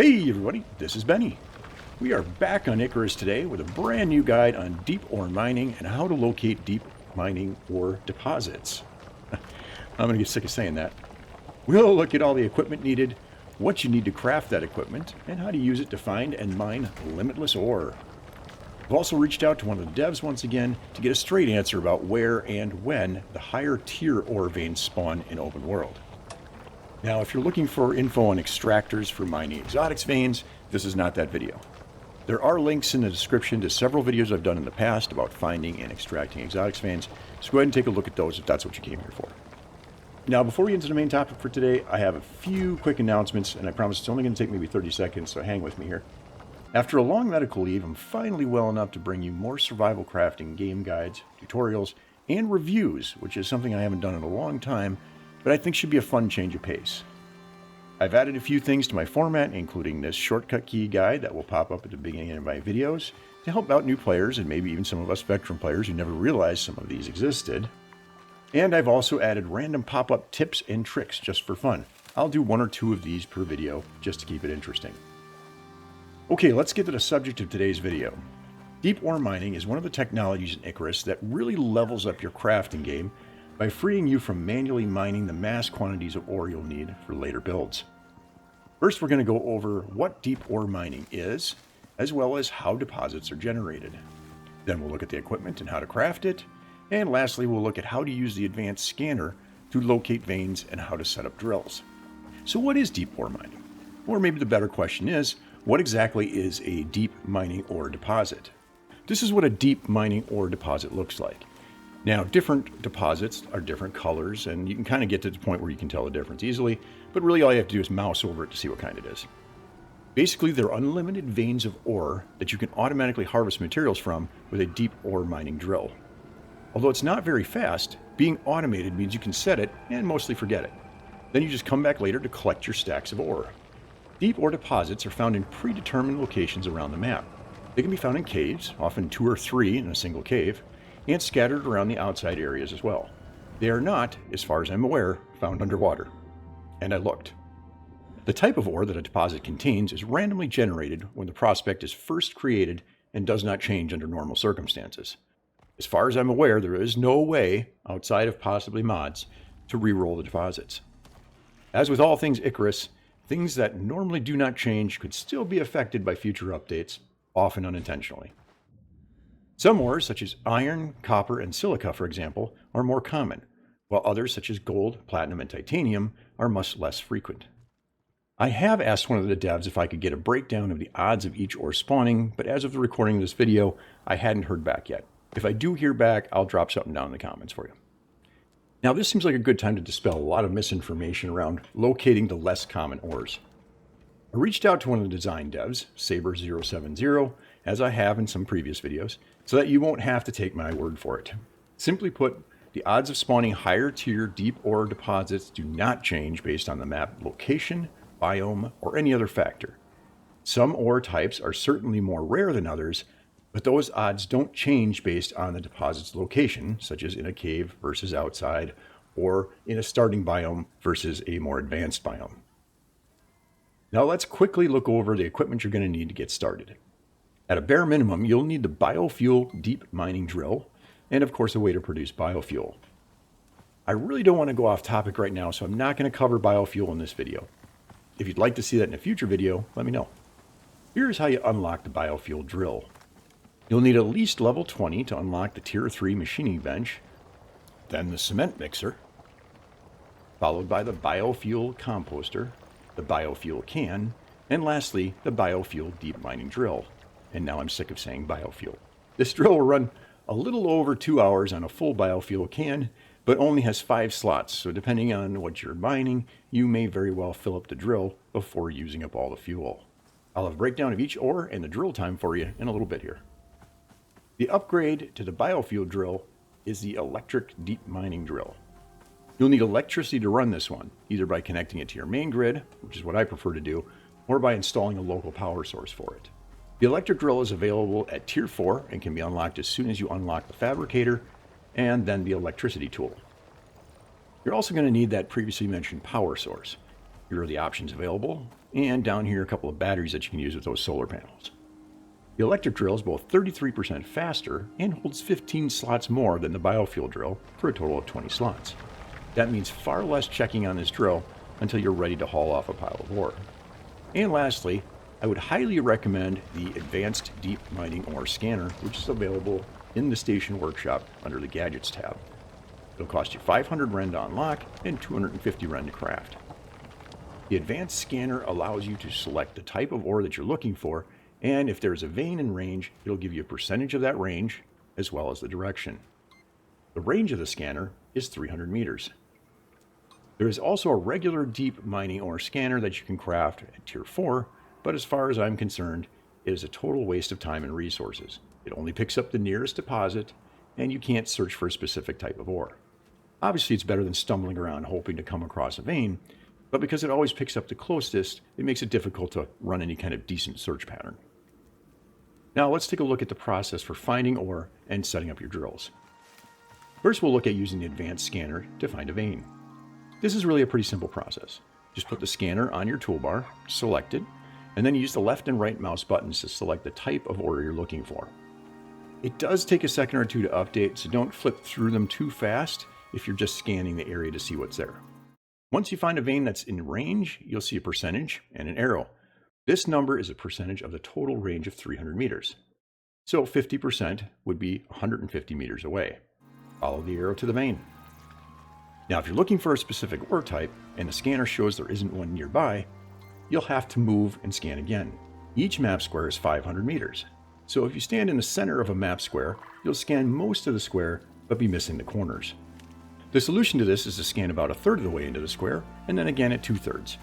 Hey everybody, this is Benny. We are back on Icarus today with a brand new guide on deep ore mining and how to locate deep mining ore deposits. I'm going to get sick of saying that. We'll look at all the equipment needed, what you need to craft that equipment, and how to use it to find and mine limitless ore. I've also reached out to one of the devs once again to get a straight answer about where and when the higher tier ore veins spawn in open world. Now, if you're looking for info on extractors for mining exotics veins, this is not that video. There are links in the description to several videos I've done in the past about finding and extracting exotics veins, so go ahead and take a look at those if that's what you came here for. Now, before we get into the main topic for today, I have a few quick announcements, and I promise it's only going to take maybe 30 seconds, so hang with me here. After a long medical leave, I'm finally well enough to bring you more survival crafting game guides, tutorials, and reviews, which is something I haven't done in a long time, but I think should be a fun change of pace. I've added a few things to my format, including this shortcut key guide that will pop up at the beginning of my videos to help out new players and maybe even some of us veteran players who never realized some of these existed. And I've also added random pop-up tips and tricks just for fun. I'll do one or two of these per video just to keep it interesting. Okay, let's get to the subject of today's video. Deep ore mining is one of the technologies in Icarus that really levels up your crafting game by freeing you from manually mining the mass quantities of ore you'll need for later builds. First, we're going to go over what deep ore mining is, as well as how deposits are generated. Then we'll look at the equipment and how to craft it. And lastly, we'll look at how to use the advanced scanner to locate veins and how to set up drills. So what is deep ore mining? Or maybe the better question is, what exactly is a deep mining ore deposit? This is what a deep mining ore deposit looks like. Now, different deposits are different colors, and you can kind of get to the point where you can tell the difference easily, but really all you have to do is mouse over it to see what kind it is. Basically, they're unlimited veins of ore that you can automatically harvest materials from with a deep ore mining drill. Although it's not very fast, being automated means you can set it and mostly forget it. Then you just come back later to collect your stacks of ore. Deep ore deposits are found in predetermined locations around the map. They can be found in caves, often 2 or 3 in a single cave, and scattered around the outside areas as well. They are not, as far as I'm aware, found underwater. And I looked. The type of ore that a deposit contains is randomly generated when the prospect is first created and does not change under normal circumstances. As far as I'm aware, there is no way, outside of possibly mods, to re-roll the deposits. As with all things Icarus, things that normally do not change could still be affected by future updates, often unintentionally. Some ores, such as iron, copper, and silica, for example, are more common, while others, such as gold, platinum, and titanium, are much less frequent. I have asked one of the devs if I could get a breakdown of the odds of each ore spawning, but as of the recording of this video, I hadn't heard back yet. If I do hear back, I'll drop something down in the comments for you. Now, this seems like a good time to dispel a lot of misinformation around locating the less common ores. I reached out to one of the design devs, Saber070, as I have in some previous videos, so that you won't have to take my word for it. Simply put, the odds of spawning higher tier deep ore deposits do not change based on the map location, biome, or any other factor. Some ore types are certainly more rare than others, but those odds don't change based on the deposit's location, such as in a cave versus outside, or in a starting biome versus a more advanced biome. Now let's quickly look over the equipment you're going to need to get started. At a bare minimum, you'll need the biofuel deep mining drill, and of course a way to produce biofuel. I really don't want to go off topic right now, so I'm not going to cover biofuel in this video. If you'd like to see that in a future video, let me know. Here's how you unlock the biofuel drill. You'll need at least level 20 to unlock the tier 3 machining bench, then the cement mixer, followed by the biofuel composter, the biofuel can, and lastly, the biofuel deep mining drill. And now I'm sick of saying biofuel. This drill will run a little over 2 hours on a full biofuel can, but only has 5 slots, so depending on what you're mining, you may very well fill up the drill before using up all the fuel. I'll have a breakdown of each ore and the drill time for you in a little bit here. The upgrade to the biofuel drill is the electric deep mining drill. You'll need electricity to run this one, either by connecting it to your main grid, which is what I prefer to do, or by installing a local power source for it. The electric drill is available at Tier 4 and can be unlocked as soon as you unlock the fabricator and then the electricity tool. You're also going to need that previously mentioned power source. Here are the options available, and down here a couple of batteries that you can use with those solar panels. The electric drill is both 33% faster and holds 15 slots more than the biofuel drill for a total of 20 slots. That means far less checking on this drill until you're ready to haul off a pile of ore. And lastly, I would highly recommend the Advanced Deep Mining Ore Scanner, which is available in the station workshop under the Gadgets tab. It'll cost you 500 Ren to unlock and 250 Ren to craft. The advanced scanner allows you to select the type of ore that you're looking for, and if there's a vein in range, it'll give you a percentage of that range as well as the direction. The range of the scanner is 300 meters. There is also a regular deep mining ore scanner that you can craft at tier 4, but as far as I'm concerned, it is a total waste of time and resources. It only picks up the nearest deposit, and you can't search for a specific type of ore. Obviously, it's better than stumbling around hoping to come across a vein, but because it always picks up the closest, it makes it difficult to run any kind of decent search pattern. Now let's take a look at the process for finding ore and setting up your drills. First, we'll look at using the advanced scanner to find a vein. This is really a pretty simple process. Just put the scanner on your toolbar, select it, and then use the left and right mouse buttons to select the type of ore you're looking for. It does take a second or two to update, so don't flip through them too fast if you're just scanning the area to see what's there. Once you find a vein that's in range, you'll see a percentage and an arrow. This number is a percentage of the total range of 300 meters. So 50% would be 150 meters away. Follow the arrow to the vein. Now, if you're looking for a specific ore type and the scanner shows there isn't one nearby, you'll have to move and scan again. Each map square is 500 meters. So if you stand in the center of a map square, you'll scan most of the square but be missing the corners. The solution to this is to scan about a third of the way into the square, and then again at 2/3.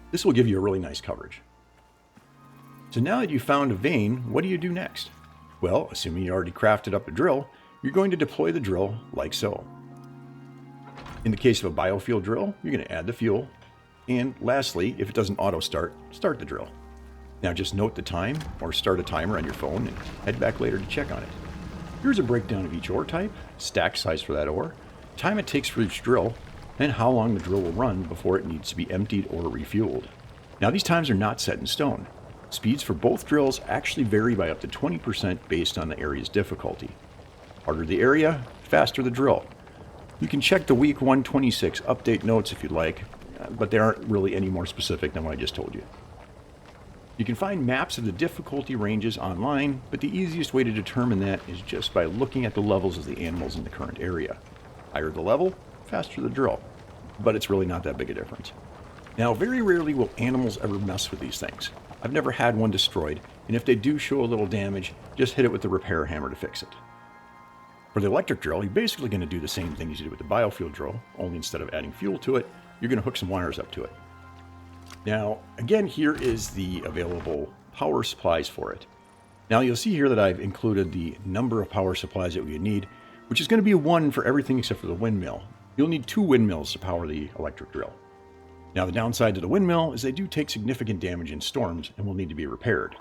This will give you a really nice coverage. So now that you've found a vein, what do you do next? Well, assuming you already crafted up a drill, you're going to deploy the drill like so. In the case of a biofuel drill, you're going to add the fuel, and lastly, if it doesn't auto start the drill. Now just note the time or start a timer on your phone and head back later to check on it. Here's a breakdown of each ore type, stack size for that ore, time it takes for each drill, and how long the drill will run before it needs to be emptied or refueled. Now these times are not set in stone. Speeds for both drills actually vary by up to 20% based on the area's difficulty. Harder the area, faster the drill. You can check the week 126 update notes if you'd like, but they aren't really any more specific than what I just told you. You can find maps of the difficulty ranges online, but the easiest way to determine that is just by looking at the levels of the animals in the current area. Higher the level, faster the drill. But it's really not that big a difference. Now, very rarely will animals ever mess with these things. I've never had one destroyed, and if they do show a little damage, just hit it with the repair hammer to fix it. For the electric drill, you're basically going to do the same thing as you did with the biofuel drill, only instead of adding fuel to it, you're going to hook some wires up to it. Now, again, here is the available power supplies for it. Now, you'll see here that I've included the number of power supplies that we need, which is going to be 1 for everything except for the windmill. You'll need 2 windmills to power the electric drill. Now, the downside to the windmill is they do take significant damage in storms and will need to be repaired.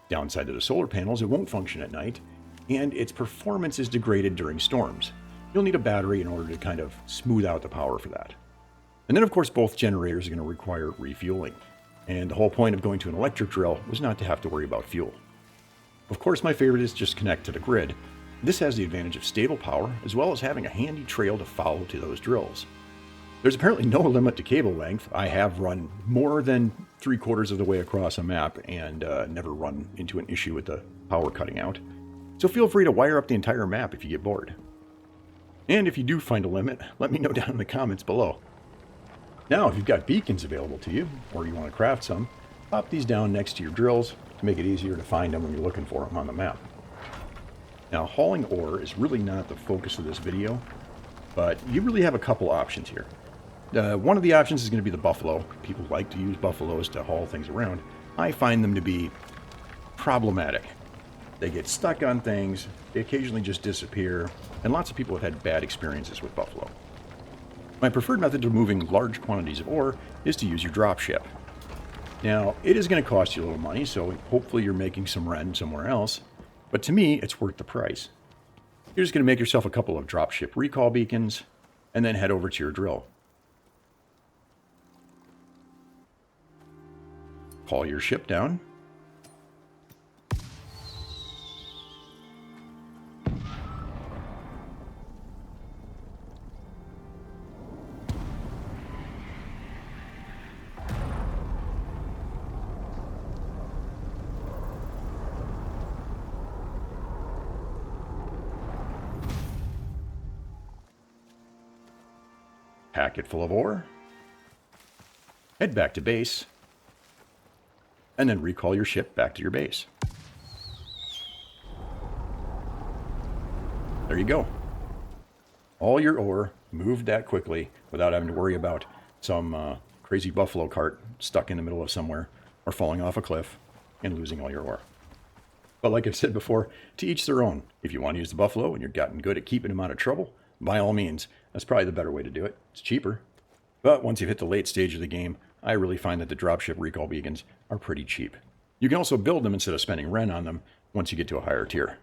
Downside to the solar panels, it won't function at night, and its performance is degraded during storms. You'll need a battery in order to kind of smooth out the power for that. And then, of course, both generators are going to require refueling. And the whole point of going to an electric drill was not to have to worry about fuel. Of course, my favorite is just connect to the grid. This has the advantage of stable power, as well as having a handy trail to follow to those drills. There's apparently no limit to cable length. I have run more than 3/4 of the way across a map and never run into an issue with the power cutting out. So feel free to wire up the entire map if you get bored. And if you do find a limit, let me know down in the comments below. Now, if you've got beacons available to you, or you want to craft some, pop these down next to your drills to make it easier to find them when you're looking for them on the map. Now, hauling ore is really not the focus of this video, but you really have a couple options here. One of the options is going to be the buffalo. People like to use buffaloes to haul things around. I find them to be problematic. They get stuck on things, they occasionally just disappear, and lots of people have had bad experiences with buffalo. My preferred method of moving large quantities of ore is to use your drop ship. Now, it is going to cost you a little money, so hopefully you're making some rent somewhere else, but to me, it's worth the price. You're just going to make yourself a couple of drop ship recall beacons, and then head over to your drill. recall your ship down. Pack it full of ore. Head back to base. And then recall your ship back to your base. There you go. All your ore moved that quickly without having to worry about some crazy buffalo cart stuck in the middle of somewhere or falling off a cliff and losing all your ore. But like I've said before, to each their own. If you want to use the buffalo and you're gotten good at keeping them out of trouble, by all means, that's probably the better way to do it. It's cheaper. But once you've hit the late stage of the game, I really find that the dropship recall beacons are pretty cheap. You can also build them instead of spending rent on them once you get to a higher tier.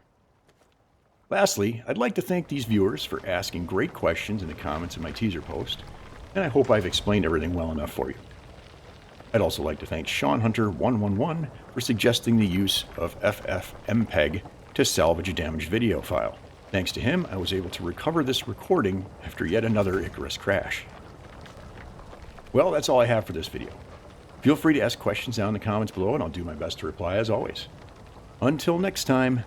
Lastly, I'd like to thank these viewers for asking great questions in the comments of my teaser post, and I hope I've explained everything well enough for you. I'd also like to thank Sean Hunter 111 for suggesting the use of FFmpeg to salvage a damaged video file. Thanks to him, I was able to recover this recording after yet another Icarus crash. Well, that's all I have for this video. Feel free to ask questions down in the comments below, and I'll do my best to reply as always. Until next time,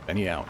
Benny out.